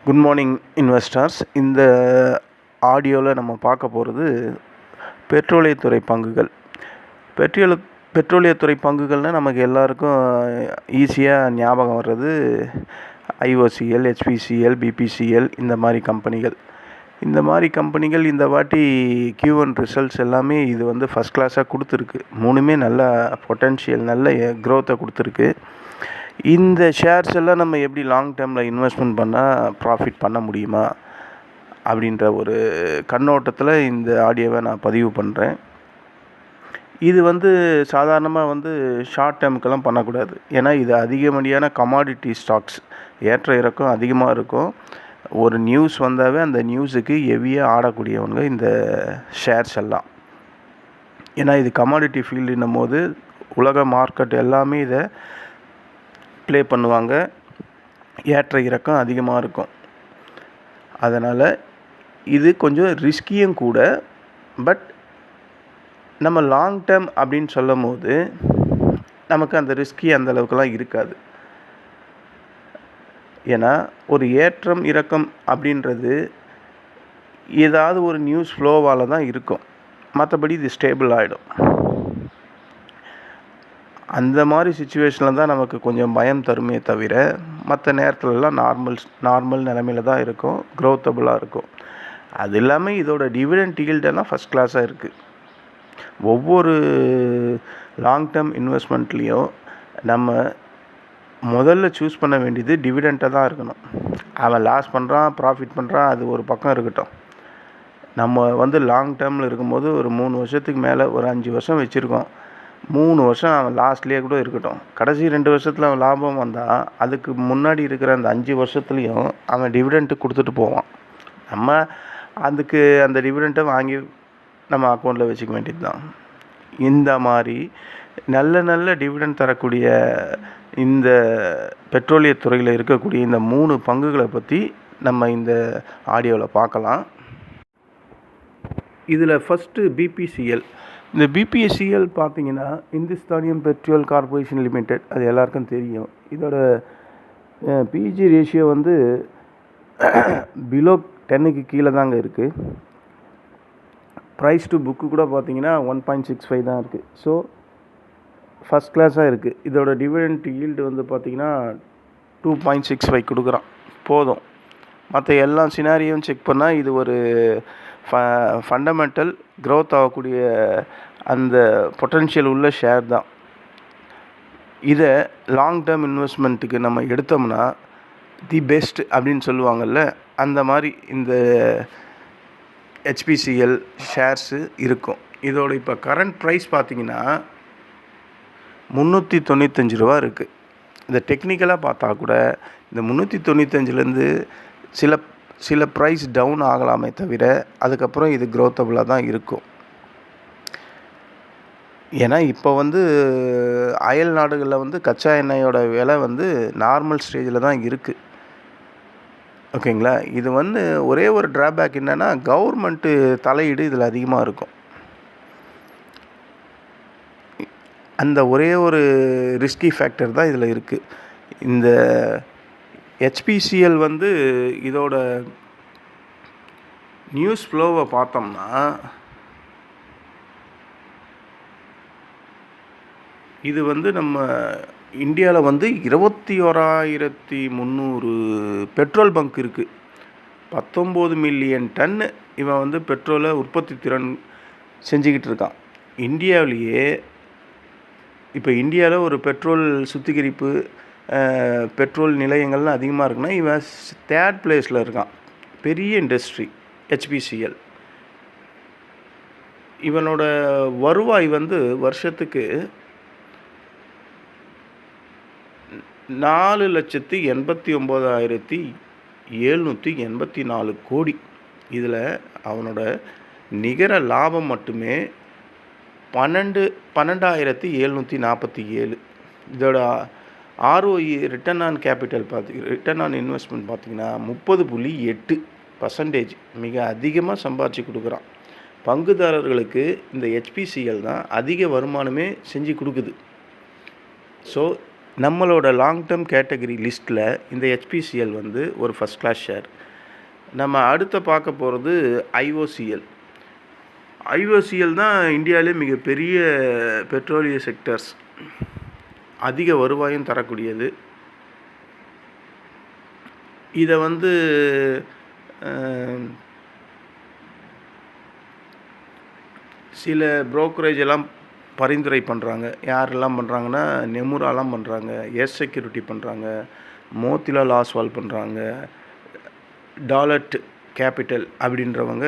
Good morning investors. இந்த ஆடியோவில் நம்ம பார்க்க போகிறது பெட்ரோலியத்துறை பங்குகள். பெட்ரோலியத்துறை பங்குகள்னால் நமக்கு எல்லாருக்கும் ஈஸியாக ஞாபகம் வர்றது ஐஓசிஎல், ஹெச்பிசிஎல், பிபிசிஎல் இந்த மாதிரி கம்பெனிகள். இந்த வாட்டி Q1 ரிசல்ட்ஸ் எல்லாமே இது வந்து ஃபஸ்ட் கிளாஸாக கொடுத்துருக்கு. மூணுமே நல்ல பொட்டென்ஷியல், நல்ல க்ரோத்தை கொடுத்துருக்கு. இந்த ஷேர்ஸ் எல்லாம் நம்ம எப்படி லாங் டேர்மில் இன்வெஸ்ட்மெண்ட் பண்ணால் ப்ராஃபிட் பண்ண முடியுமா அப்படின்ற ஒரு கண்ணோட்டத்தில் இந்த ஆடியோவை நான் பதிவு பண்ணுறேன். இது வந்து சாதாரணமாக ஷார்ட் டேர்முக்கெல்லாம் பண்ணக்கூடாது. ஏன்னா இது அதிகப்படியான கமாடிட்டி ஸ்டாக்ஸ், ஏற்ற இறக்கம் அதிகமாக இருக்கும். ஒரு நியூஸ் வந்தாவே அந்த நியூஸுக்கு ஹெவியாக ஆடக்கூடியவங்க இந்த ஷேர்ஸ் எல்லாம். ஏன்னா இது கமாடிட்டி ஃபீல்டுன்னும் போது உலக மார்க்கெட் எல்லாமே இதை ப்ளே பண்ணுவாங்க. ஏற்ற இறக்கம் அதிகமாக இருக்கும். அதனால் இது கொஞ்சம் ரிஸ்கியும் கூட. பட் நம்ம லாங் டேர்ம் அப்படின்னு சொல்லும் போது நமக்கு அந்த ரிஸ்கி அந்தளவுக்குலாம் இருக்காது. ஏன்னா ஒரு ஏற்றம் இறக்கம் அப்படின்றது ஏதாவது ஒரு நியூஸ் ஃப்ளோவால் தான் இருக்கும். மற்றபடி இது ஸ்டேபிள் ஆகிடும். அந்த மாதிரி சுச்சுவேஷனில் தான் நமக்கு கொஞ்சம் பயம் தருமே தவிர மற்ற நேரத்துலலாம் நார்மல் நிலமையில தான் இருக்கும், க்ரோத்தபுளாக இருக்கும். அது இல்லாமல் இதோட டிவிடெண்ட் ஈல்டெல்லாம் ஃபஸ்ட் கிளாஸாக இருக்குது. ஒவ்வொரு லாங் டேர்ம் இன்வெஸ்ட்மெண்ட்லேயும் நம்ம முதல்ல சூஸ் பண்ண வேண்டியது டிவிடெண்ட்டை தான் இருக்கணும். அவன் லாஸ் பண்ணுறான், ப்ராஃபிட் பண்ணுறான், அது ஒரு பக்கம் இருக்கட்டும். நம்ம லாங் டேர்மில் இருக்கும்போது ஒரு 3 வருஷத்துக்கு மேலே ஒரு 5 வருஷம் வச்சுருக்கோம். 3 வருஷம் அவன் லாஸ்ட்லேயே கூட இருக்கட்டும். கடைசி 2 வருஷத்தில் அவன் லாபம் வந்தால் அதுக்கு முன்னாடி இருக்கிற அந்த 5 வருஷத்துலேயும் அவன் டிவிடெண்ட்டு கொடுத்துட்டு போவான். நம்ம அதுக்கு அந்த டிவிடெண்ட்டை வாங்கி நம்ம அக்கௌண்ட்டில் வச்சுக்க வேண்டியது தான். இந்த மாதிரி நல்ல டிவிடெண்ட் தரக்கூடிய இந்த பெட்ரோலியத்துறையில் இருக்கக்கூடிய இந்த 3 பங்குகளை பற்றி நம்ம இந்த ஆடியோவில் பார்க்கலாம். இதில் ஃபஸ்ட்டு பிபிசிஎல். இந்த பிபிசிஎல் பார்த்தீங்கன்னா இந்துஸ்தானியம் பெட்ரோல் கார்பரேஷன் லிமிடெட், அது எல்லாருக்கும் தெரியும். இதோட பிஜி ரேஷியோ பிலோ 10க்கு கீழே தாங்க இருக்குது. ப்ரைஸ் டு புக்கு கூட பார்த்தீங்கன்னா 1.65 தான் இருக்குது. ஸோ ஃபஸ்ட் கிளாஸாக இருக்குது. இதோட டிவிடெண்ட் ஈல்டு பார்த்தீங்கன்னா 2.65 கொடுக்குறான். போதும். மற்ற எல்லா சினாரியும் செக் பண்ணால் இது ஒரு ஃபண்டமெண்டல் க்ரோத் ஆகக்கூடிய அந்த பொட்டென்ஷியல் உள்ள ஷேர் தான். இதை லாங் டேர்ம் இன்வெஸ்ட்மெண்ட்டுக்கு நம்ம எடுத்தோம்னா தி பெஸ்ட் அப்படின்னு சொல்லுவாங்கள்ல, அந்த மாதிரி இந்த ஹெச்பிசிஎல் ஷேர்ஸு இருக்கும். இதோட இப்போ கரண்ட் ப்ரைஸ் பார்த்திங்கன்னா 395 ரூபா இருக்குது. இந்த டெக்னிக்கலாக பார்த்தா கூட இந்த 395லேருந்து சில ப்ரைஸ் டவுன் ஆகலாமே தவிர அதுக்கப்புறம் இது க்ரோத்தபுளாக தான் இருக்கும். ஏன்னா இப்போ அயல் நாடுகளில் கச்சா எண்ணெயோட விலை நார்மல் ஸ்டேஜில் தான் இருக்குது. ஓகேங்களா. இது ஒரே ஒரு ட்ராபேக் என்னென்னா கவர்மெண்ட்டு தலையீடு இதில் அதிகமாக இருக்கும். அந்த ஒரே ஒரு ரிஸ்கி ஃபேக்டர் தான் இதில் இருக்குது. இந்த ஹெச்பிசிஎல் இதோட நியூஸ் ஃப்ளோவை பார்த்தோம்னா இது நம்ம இந்தியாவில் 21,300 பெட்ரோல் பங்க் இருக்குது. 19 மில்லியன் டன்னு இவன் பெட்ரோலை உற்பத்தி திறன் செஞ்சுக்கிட்டு இருக்கான். இந்தியாவிலேயே இப்போ இந்தியாவில் ஒரு பெட்ரோல் சுத்திகரிப்பு பெட்ரோல் நிலையங்கள்லாம் அதிகமாக இருக்குன்னா இவன் 3rd பிளேஸில் இருக்கான். பெரிய இண்டஸ்ட்ரி ஹெச்பிசிஎல். இவனோட வருவாய் வருஷத்துக்கு 4,89,784 கோடி. இதில் அவனோட நிகர லாபம் மட்டுமே 12,747. இதோட ROE return on capital return on investment பார்த்திங்கன்னா 30.8%. மிக அதிகமாக சம்பாதிச்சு கொடுக்குறான். பங்குதாரர்களுக்கு இந்த ஹெச்பிசிஎல் தான் அதிக வருமானமே செஞ்சு கொடுக்குது. ஸோ நம்மளோட லாங் டேர்ம் கேட்டகரி லிஸ்ட்டில் இந்த ஹெச்பிசிஎல் வந்து ஒரு ஃபஸ்ட் கிளாஸ் ஷேர். நம்ம அடுத்த பார்க்க போகிறது ஐஓசிஎல். ஐஓசிஎல் தான் இந்தியாவிலே மிகப்பெரிய பெட்ரோலிய செக்டர்ஸ், அதிக வருவாயும் தரக்கூடியது. இதை வந்து சில புரோக்கரேஜ் எல்லாம் பரிந்துரை பண்ணுறாங்க. யாரெல்லாம் பண்ணுறாங்கன்னா, நெமுராலாம் பண்ணுறாங்க, எஸ் செக்யூரிட்டி பண்ணுறாங்க, மோத்திலால் ஆஸ்வால் பண்ணுறாங்க, டாலட் கேபிட்டல் அப்படின்றவங்க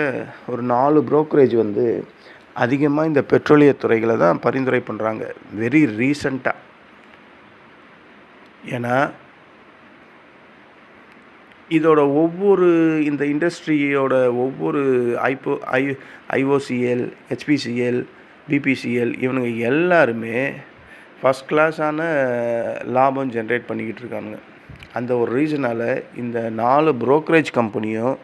ஒரு 4 புரோக்கரேஜ் வந்து அதிகமாக இந்த பெட்ரோலிய துறைகளை தான் பரிந்துரை பண்ணுறாங்க வெரி ரீசண்டாக. ஏன்னா இதோட ஒவ்வொரு இந்த இண்டஸ்ட்ரியோட ஒவ்வொரு ஐஓசிஎல், ஹெச்பிசிஎல், பிபிசிஎல் இவனுங்க எல்லாருமே ஃபஸ்ட் கிளாஸான லாபம் ஜென்ரேட் பண்ணிக்கிட்டு இருக்கானுங்க. அந்த ஒரு ரீசனால் இந்த 4 புரோக்கரேஜ் கம்பெனியும்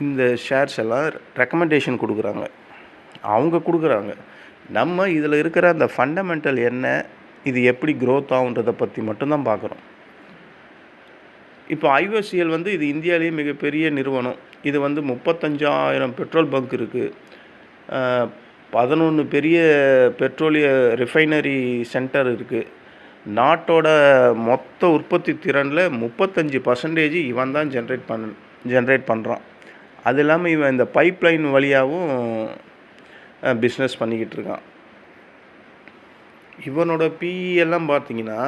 இந்த ஷேர்ஸ் எல்லாம் ரெக்கமெண்டேஷன் கொடுக்குறாங்க. அவங்க கொடுக்குறாங்க. நம்ம இதில் இருக்கிற அந்த ஃபண்டமெண்டல் என்ன, இது எப்படி க்ரோத் ஆகுன்றதை பற்றி மட்டும்தான் பார்க்குறோம். இப்போ ஐஓசிஎல் வந்து இது இந்தியாவிலேயே மிகப்பெரிய நிறுவனம். இது வந்து 35,000 பெட்ரோல் பங்க் இருக்குது, 11 பெரிய பெட்ரோலிய ரிஃபைனரி சென்டர் இருக்குது. நாட்டோட மொத்த உற்பத்தி திறனில் 35% இவன் தான் ஜென்ரேட் பண்ணுறான். அது இல்லாமல் இவன் இந்த பைப்லைன் வழியாகவும் பிஸ்னஸ் பண்ணிக்கிட்டு இருக்கான். இவனோட பிஇ எல்லாம் பார்த்தீங்கன்னா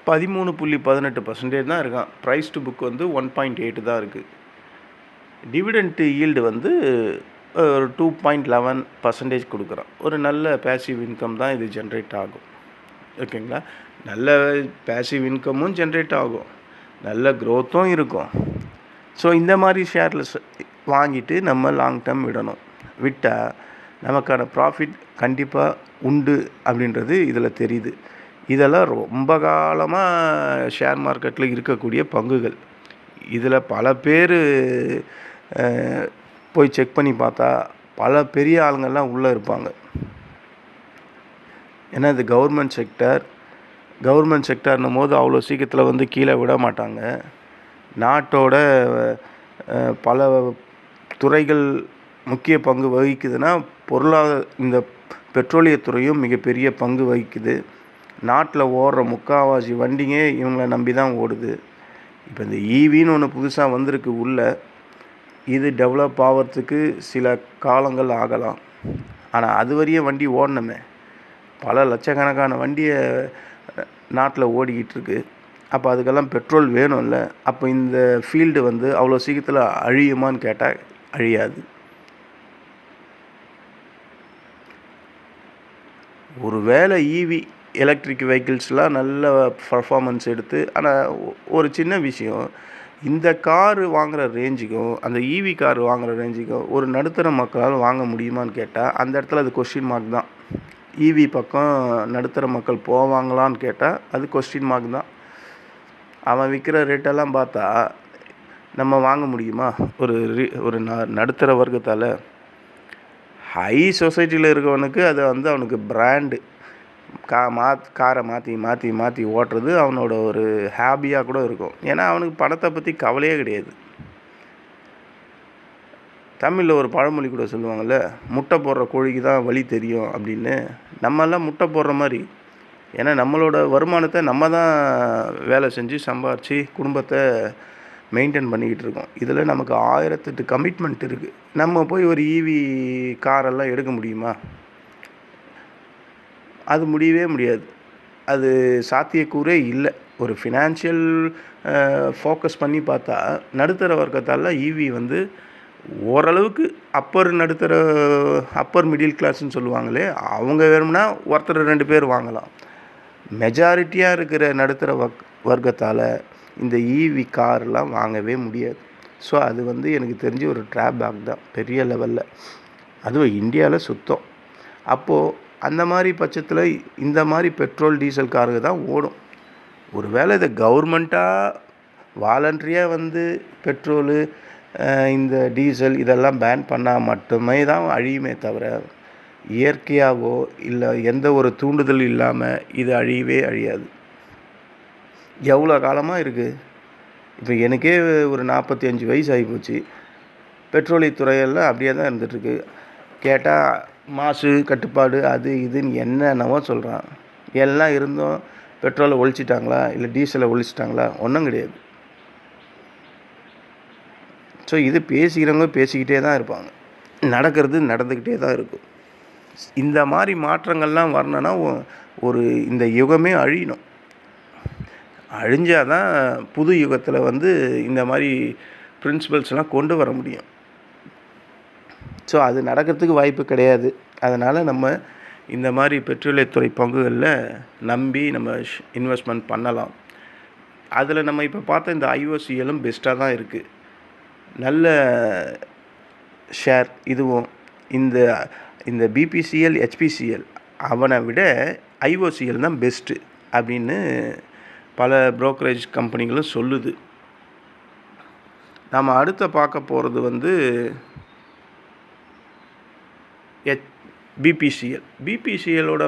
13.18% தான் இருக்கான். ப்ரைஸ் டு புக் வந்து 1.8 தான் இருக்குது. டிவிடெண்ட் ஈல்டு வந்து ஒரு 2.11% கொடுக்குறான். ஒரு நல்ல பேசிவ் இன்கம் தான் இது ஜென்ரேட் ஆகும். ஓகேங்களா? நல்ல பேசிவ் இன்கமும் ஜென்ரேட் ஆகும், நல்ல க்ரோத்தும் இருக்கும். ஸோ இந்த மாதிரி ஷேரில் வாங்கிட்டு நம்ம லாங் டேர்ம் விடணும். விட்டால் நமக்கான ப்ராஃபிட் கண்டிப்பாக உண்டு அப்படின்றது இதில் தெரியுது. இதெல்லாம் ரொம்ப காலமாக ஷேர் மார்க்கெட்டில் இருக்கக்கூடிய பங்குகள். இதில் பல பேர் போய் செக் பண்ணி பார்த்தா பல பெரிய ஆளுங்கள்லாம் உள்ளே இருப்பாங்க. ஏன்னா இது கவர்மெண்ட் செக்டர்னும் போது அவ்வளோ சீக்கிரத்தில் வந்து கீழே விட மாட்டாங்க. நாட்டோட பல துறைகள் முக்கிய பங்கு வகிக்குதுன்னா இந்த பெட்ரோலியத்துறையும் மிகப்பெரிய பங்கு வகிக்குது. நாட்டில் ஓடுற முக்கால்வாசி வண்டிங்க இவங்களை நம்பி தான் ஓடுது. இப்போ இந்த ஈவின்னு ஒன்று புதுசாக வந்திருக்கு உள்ள, இது டெவலப் ஆகிறதுக்கு சில காலங்கள் ஆகலாம். ஆனால் அது வரையும் வண்டி ஓடணுமே. பல லட்சக்கணக்கான வண்டியை நாட்டில் ஓடிக்கிட்டு இருக்கு. அப்போ அதுக்கெல்லாம் பெட்ரோல் வேணும்ல. அப்போ இந்த ஃபீல்டு வந்து அவ்வளோ சீக்கிரத்தில் அழியுமான்னு கேட்டால் அழியாது. ஒரு வேளை ஈவி எலக்ட்ரிக் வெஹிக்கிள்ஸ்லாம் நல்ல பர்ஃபார்மன்ஸ் எடுத்து, ஆனால் ஒரு சின்ன விஷயம், இந்த காரு வாங்குகிற ரேஞ்சுக்கும் அந்த ஈவி கார் வாங்குகிற ரேஞ்சுக்கும் ஒரு நடுத்தர மக்களால் வாங்க முடியுமான்னு கேட்டால் அந்த இடத்துல அது கொஸ்டின் மார்க் தான். ஈவி பக்கம் நடுத்தர மக்கள் போவாங்களான்னு கேட்டால் அது கொஸ்டின் மார்க் தான். அவன் விற்கிற ரேட்டெல்லாம் பார்த்தா நம்ம வாங்க முடியுமா? ஒரு நடுத்தர வர்க்கத்தால். ஹை சொசைட்டியில் இருக்கவனுக்கு அது வந்து அவனுக்கு பிராண்டு. காரை மாற்றி ஓட்டுறது அவனோட ஒரு ஹாபியாக கூட இருக்கும். ஏன்னா அவனுக்கு பணத்தை பற்றி கவலையே கிடையாது. தமிழில் ஒரு பழமொழி கூட சொல்லுவாங்கள்ல, முட்டை போடுற கோழிக்கு தான் வலி தெரியும் அப்படின்னு. நம்மெல்லாம் முட்டை போடுற மாதிரி. ஏன்னா நம்மளோட வருமானத்தை நம்ம தான் வேலை செஞ்சு சம்பாரித்து குடும்பத்தை மெயின்டைன் பண்ணிக்கிட்டு இருக்கோம். இதில் நமக்கு 1008 கமிட்மெண்ட் இருக்குது. நம்ம போய் ஒரு ஈவி காரெல்லாம் எடுக்க முடியுமா? அது முடியவே முடியாது. அது சாத்தியக்கூறே இல்லை. ஒரு ஃபினான்ஷியல் ஃபோக்கஸ் பண்ணி பார்த்தா நடுத்தர வர்க்கத்தால் ஈவி வந்து ஓரளவுக்கு அப்பர் மிடில் கிளாஸ்ன்னு சொல்லுவாங்களே, அவங்க வேணும்னா ஒருத்தர் 2 பேர் வாங்கலாம். மெஜாரிட்டியாக இருக்கிற நடுத்தர வர்க்கத்தால் இந்த ஈவி கார்லாம் வாங்கவே முடியாது. ஸோ அது வந்து எனக்கு தெரிஞ்சு ஒரு ட்ராபேக் தான் பெரிய லெவலில். அதுவும் இந்தியாவில் சுத்தம். அப்போது அந்த மாதிரி பட்சத்தில் இந்த மாதிரி பெட்ரோல் டீசல் காருக்கு தான் ஓடும். ஒரு வேளை இதை கவர்மெண்ட்டாக வாலண்ட்ரியாக வந்து பெட்ரோலு இந்த டீசல் இதெல்லாம் பேன் பண்ணால் மட்டுமே தான் அழியுமே தவிர, இயற்கையாகவோ இல்லை எந்த ஒரு தூண்டுதல் இல்லாமல் இது அழியவே அழியாது. எவ்வளோ காலமாக இருக்குது. இப்போ எனக்கே ஒரு 45 வயசு ஆகிப்போச்சு. பெட்ரோலியத்துறையெல்லாம் அப்படியே தான் இருந்துகிட்ருக்கு. கேட்டால் மாசு கட்டுப்பாடு அது இதுன்னு என்னென்னவோ சொல்கிறான். எல்லாம் இருந்தும் பெட்ரோலை ஒழிச்சிட்டாங்களா இல்லை டீசலை ஒழிச்சிட்டாங்களா? ஒன்றும் கிடையாது. ஸோ இது பேசிக்கிறவங்க பேசிக்கிட்டே தான் இருப்பாங்க, நடக்கிறது நடந்துக்கிட்டே தான் இருக்கும். இந்த மாதிரி மாற்றங்கள்லாம் வரணுன்னா ஒரு இந்த யுகமே அழியணும். அழிஞ்சால் தான் புது யுகத்தில் இந்த மாதிரி பிரின்சிபல்ஸ்லாம் கொண்டு வர முடியும். ஸோ அது நடக்கிறதுக்கு வாய்ப்பு கிடையாது. அதனால் நம்ம இந்த மாதிரி பெட்ரோலியத்துறை பங்குகளில் நம்பி நம்ம இன்வெஸ்ட்மெண்ட் பண்ணலாம். அதில் நம்ம இப்போ பார்த்த இந்த ஐஓசிஎல்லும் பெஸ்ட்டாக தான் இருக்குது. நல்ல ஷேர் இதுவும். இந்த இந்த பிபிசிஎல் ஹெச்பிசிஎல் அவனை விட ஐஓசிஎல் தான் பெஸ்ட்டு அப்படின்னு பல புரோக்கரேஜ் கம்பெனிகளும் சொல்லுது. நம்ம அடுத்த பார்க்க போகிறது பிபிசிஎல். பிபிசிஎலோட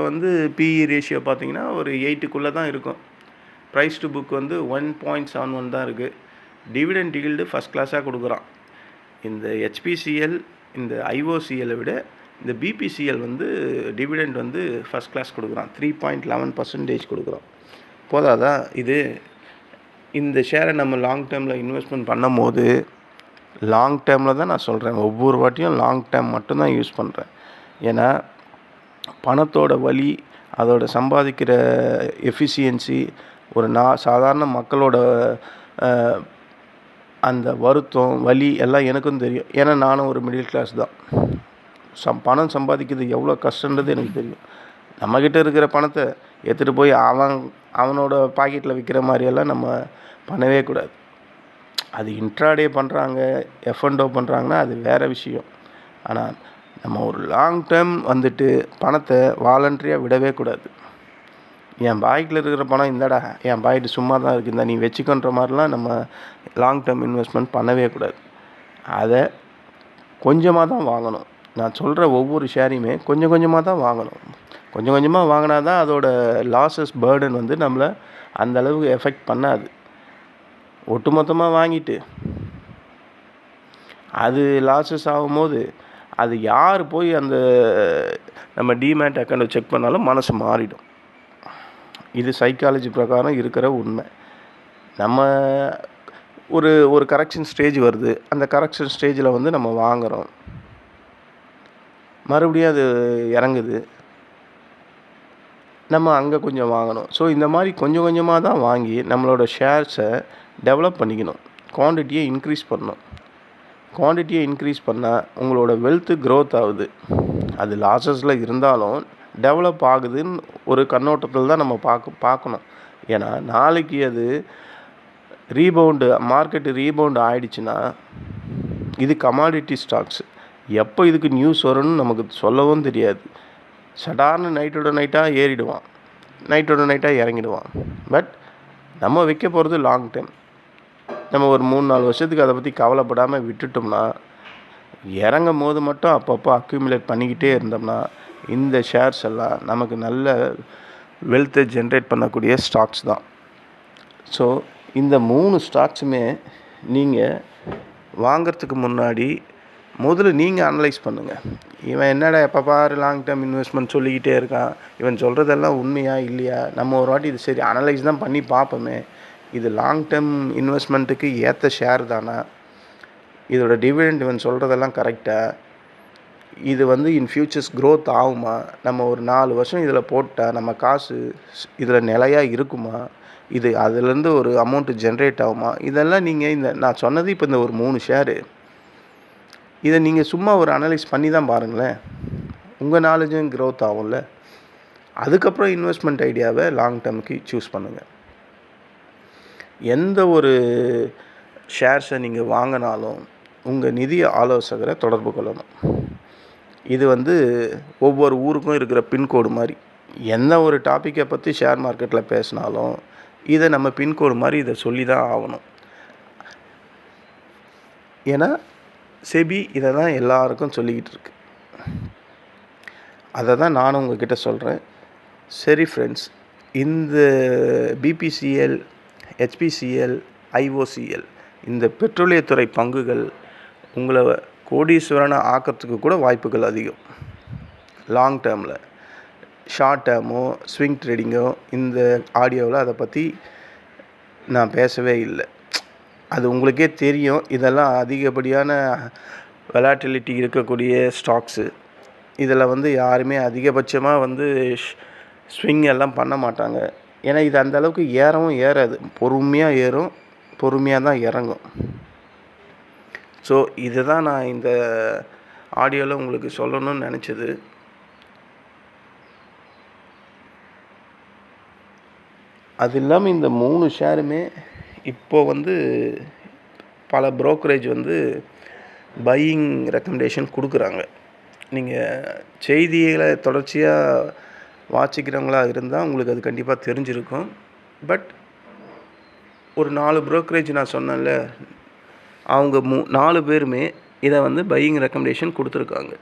பிஇ ரேஷியோ பார்த்திங்கன்னா ஒரு 8க்குள்ளே தான் இருக்கும். ப்ரைஸ் டு புக் 1.71 தான் இருக்குது. டிவிடெண்ட் ஈல்டு ஃபஸ்ட் கிளாஸாக கொடுக்குறான். இந்த ஹெச்பிசிஎல் இந்த ஐஓசிஎலை விட இந்த பிபிசிஎல் டிவிடெண்ட் ஃபஸ்ட் கிளாஸ் கொடுக்குறான். 3.11% கொடுக்குறான். போதாதா இது? இந்த ஷேரை நம்ம லாங் டேர்மில் இன்வெஸ்ட்மெண்ட் பண்ணும் போது, லாங் டேர்மில் தான் நான் சொல்கிறேன், ஒவ்வொரு வாட்டியும் லாங் டேர்ம் மட்டும்தான் யூஸ் பண்ணுறேன். ஏன்னா பணத்தோட வலி, அதோட சம்பாதிக்கிற எஃபிஷியன்சி, ஒரு சாதாரண மக்களோட அந்த வருத்தம் வலி எல்லாம் எனக்கும் தெரியும். ஏன்னா நானும் ஒரு மிடில் கிளாஸ் தான். பணம் சம்பாதிக்கிறது எவ்வளோ கஷ்டன்றது எனக்கு தெரியும். நம்மக்கிட்ட இருக்கிற பணத்தை எடுத்துகிட்டு போய் அவனோட பாக்கெட்டில் விற்கிற மாதிரியெல்லாம் நம்ம பண்ணவே கூடாது. அது இன்ட்ராடே பண்ணுறாங்க, எஃப்என்டோ பண்ணுறாங்கன்னா அது வேறு விஷயம். ஆனால் நம்ம ஒரு லாங் டேர்ம் பணத்தை வாலண்டரியாக விடவே கூடாது. என் பாக்கெட்டில் இருக்கிற பணம் இந்தாடா, என் பாக்கெட்டு சும்மா தான் இருக்குது, இந்த நீ வச்சுக்கன்ற மாதிரிலாம் நம்ம லாங் டேர்ம் இன்வெஸ்ட்மெண்ட் பண்ணவே கூடாது. அதை கொஞ்சமாக தான் வாங்கணும். நான் சொல்கிற ஒவ்வொரு ஷேரையுமே கொஞ்சம் கொஞ்சமாக தான் வாங்கணும். கொஞ்சம் கொஞ்சமாக வாங்கினா தான் அதோட லாஸஸ் பேர்டன் நம்மளை அந்தளவுக்கு எஃபெக்ட் பண்ணாது. ஒட்டுமொத்தமாக வாங்கிட்டு அது லாஸஸ் ஆகும்போது அது யார் போய் அந்த நம்ம டிமேட் அக்கௌண்ட்டை செக் பண்ணாலும் மனசு மாறிடும். இது சைக்காலஜி பிரகாரம் இருக்கிற உண்மை. நம்ம ஒரு கரெக்ஷன் ஸ்டேஜ் வருது. அந்த கரெக்ஷன் ஸ்டேஜில் நம்ம வாங்குகிறோம், மறுபடியும் அது இறங்குது, நம்ம அங்கே கொஞ்சம் வாங்கணும். ஸோ இந்த மாதிரி கொஞ்சம் கொஞ்சமாக தான் வாங்கி நம்மளோட ஷேர்ஸை டெவலப் பண்ணிக்கணும். குவான்டிட்டியை இன்க்ரீஸ் பண்ணணும். குவான்டிட்டியை இன்க்ரீஸ் பண்ணால் உங்களோட வெல்த்து க்ரோத் ஆகுது. அது லாஸஸில் இருந்தாலும் டெவலப் ஆகுதுன்னு ஒரு கண்ணோட்டத்தில் தான் நம்ம பார்க்கணும். ஏன்னா நாளைக்கு அது மார்க்கெட்டு ரீபவுண்டு ஆகிடுச்சுன்னா, இது கமாடிட்டி ஸ்டாக்ஸ். எப்போ இதுக்கு நியூஸ் வரும்னு நமக்கு சொல்லவும் தெரியாது. சடார்னு நைட்டோட நைட்டாக ஏறிடுவான், நைட்டோட நைட்டாக இறங்கிடுவான். பட் நம்ம வைக்க போகிறது லாங் டைம். நம்ம ஒரு 3-4 வருஷத்துக்கு அதை பற்றி கவலைப்படாமல் விட்டுட்டோம்னா, இறங்கும் போது மட்டும் அப்பப்போ அக்யூமுலேட் பண்ணிக்கிட்டே இருந்தோம்னா, இந்த ஷேர்ஸ் எல்லாம் நமக்கு நல்ல வெல்த்தை ஜென்ரேட் பண்ணக்கூடிய ஸ்டாக்ஸ் தான். ஸோ இந்த 3 ஸ்டாக்ஸுமே நீங்கள் வாங்கிறதுக்கு முன்னாடி முதல்ல நீங்கள் அனலைஸ் பண்ணுங்கள். இவன் என்னடா எப்போ பாரு லாங் டேர்ம் இன்வெஸ்ட்மெண்ட் சொல்லிக்கிட்டே இருக்கான், இவன் சொல்கிறதெல்லாம் உண்மையா இல்லையா, நம்ம ஒரு வாட்டி இது சரி அனலைஸ் தான் பண்ணி பார்ப்போமே, இது லாங் டேர்ம் இன்வெஸ்ட்மெண்ட்டுக்கு ஏற்ற ஷேர் தானா, இதோட டிவிடெண்ட் இவன் சொல்கிறதெல்லாம் கரெக்டாக, இது இன் ஃபியூச்சர்ஸ் க்ரோத் ஆகுமா, நம்ம ஒரு 4 வருஷம் இதில் போட்டால் நம்ம காசு இதில் நிலையாக இருக்குமா, இது அதுலேருந்து ஒரு அமௌண்ட்டு ஜென்ரேட் ஆகுமா, இதெல்லாம் நீங்கள் நான் சொன்னது இப்போ இந்த ஒரு 3 ஷேரு, இதை நீங்கள் சும்மா ஒரு அனலைஸ் பண்ணி தான் பாருங்களேன். உங்கள் நாலேஜும் க்ரோத் ஆகும்ல. அதுக்கப்புறம் இன்வெஸ்ட்மெண்ட் ஐடியாவை லாங் டேர்முக்கு சூஸ் பண்ணுங்கள். எந்த ஒரு ஷேர்ஸை நீங்கள் வாங்கினாலும் உங்கள் நிதி ஆலோசகரை தொடர்பு கொள்ளணும். இது ஒவ்வொரு ஊருக்கும் இருக்கிற பின்கோடு மாதிரி. எந்த ஒரு டாப்பிக்கை பற்றி ஷேர் மார்க்கெட்டில் பேசினாலும் இதை நம்ம பின்கோடு மாதிரி இதை சொல்லி தான் ஆகணும். ஏன்னா செபி இதை தான் எல்லாருக்கும் சொல்லிக்கிட்டு இருக்கு. அதை தான் நானும் உங்ககிட்ட சொல்கிறேன். சரி ஃப்ரெண்ட்ஸ், இந்த பிபிசிஎல், ஹெச்பிசிஎல், ஐஓசிஎல் இந்த பெட்ரோலியத்துறை பங்குகள் உங்களை கோடீஸ்வரனை ஆக்கிறதுக்கு கூட வாய்ப்புகள் அதிகம். லாங் டேர்மில், ஷார்ட் டேர்மோ ஸ்விங் ட்ரேடிங்கோ இந்த ஆடியோவில் அதை பற்றி நான் பேசவே இல்லை. அது உங்களுக்கே தெரியும். இதெல்லாம் அதிகப்படியான வெலாட்டிலிட்டி இருக்கக்கூடிய ஸ்டாக்ஸு. இதில் யாருமே அதிகபட்சமாக ஸ்விங் எல்லாம் பண்ண மாட்டாங்க. ஏன்னா இது அந்தளவுக்கு ஏறவும் ஏறாது. பொறுமையாக ஏறும், பொறுமையாக தான் இறங்கும். ஸோ இதுதான் நான் இந்த ஆடியோவில் உங்களுக்கு சொல்லணும்னு நினச்சது. அது இல்லாமல் இந்த 3 ஷேருமே இப்போது பல ப்ரோக்கரேஜ் பையிங் ரெக்கமெண்டேஷன் கொடுக்குறாங்க. நீங்கள் செய்திகளை தொடர்ச்சியாக வாசிக்கிறவங்களா இருந்தால் உங்களுக்கு அது கண்டிப்பாக தெரிஞ்சிருக்கும். பட் ஒரு 4 ப்ரோக்கரேஜ் நான் சொன்னேன்ல, அவங்க 4 பேருமே இதை பையிங் ரெக்கமெண்டேஷன் கொடுத்துருக்காங்க.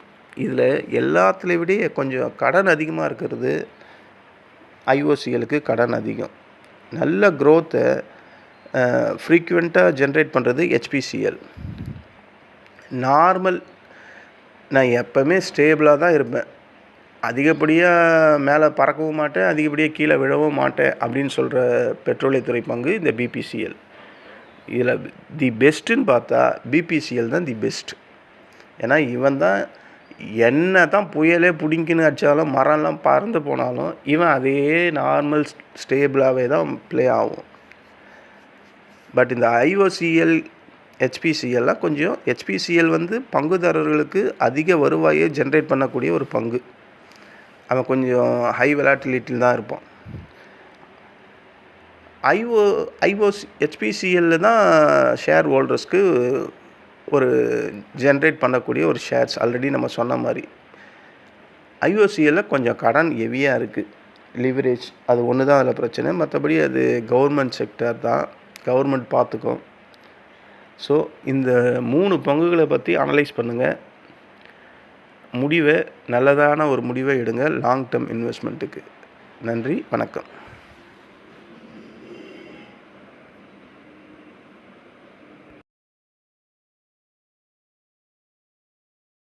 இதில் எல்லாத்துலேயும் விட கொஞ்சம் கடன் அதிகமாக இருக்கிறது ஐஓசிஎலுக்கு கடன் அதிகம். நல்ல க்ரோத்தை ஃப்ரீக்வெண்ட்டாக ஜென்ரேட் பண்ணுறது ஹெச்பிசிஎல். நார்மல் நான் எப்போவுமே ஸ்டேபிளாக தான் இருப்பேன். அதிகப்படியாக மேலே பறக்கவும் மாட்டேன், அதிகப்படியாக கீழே விழவும் மாட்டேன் அப்படின்னு சொல்கிற பெட்ரோலியத்துறை பங்கு இந்த பிபிசிஎல். இதில் தி பெஸ்ட்டுன்னு பார்த்தா பிபிசிஎல் தான் தி பெஸ்ட். ஏன்னா இவன் தான் என்ன தான் புயலே பிடிங்கின்னு அடித்தாலும் மரம்லாம் பறந்து போனாலும் இவன் அதே நார்மல் ஸ்டேபிளாகவே தான் ப்ளே ஆகும். பட் இந்த ஐஓசிஎல், ஹெச்பிசிஎல்லாம் கொஞ்சம் ஹெச்பிசிஎல் பங்குதாரர்களுக்கு அதிக வருவாயை ஜென்ரேட் பண்ணக்கூடிய ஒரு பங்கு. அவன் கொஞ்சம் ஹை வெலாட்டிலிட்டியில் தான் இருப்பான். ஹெச்பிசிஎல்ல தான் ஷேர் ஹோல்டர்ஸ்க்கு ஒரு ஜென்ரேட் பண்ணக்கூடிய ஒரு ஷேர்ஸ். ஆல்ரெடி நம்ம சொன்ன மாதிரி ஐஓசிஎல்ல கொஞ்சம் கடன் ஹெவியாக இருக்குது. லிவரேஜ் அது ஒன்று தான் அதில் பிரச்சனை. மற்றபடி அது கவர்மெண்ட் செக்டர் தான், கவர்மெண்ட் பார்த்துக்கும். ஸோ இந்த 3 பங்குகளை பற்றி அனலைஸ் பண்ணுங்கள். நல்லதான ஒரு முடிவை எடுங்க லாங் டேர்ம் இன்வெஸ்ட்மெண்ட்டுக்கு. நன்றி, வணக்கம்.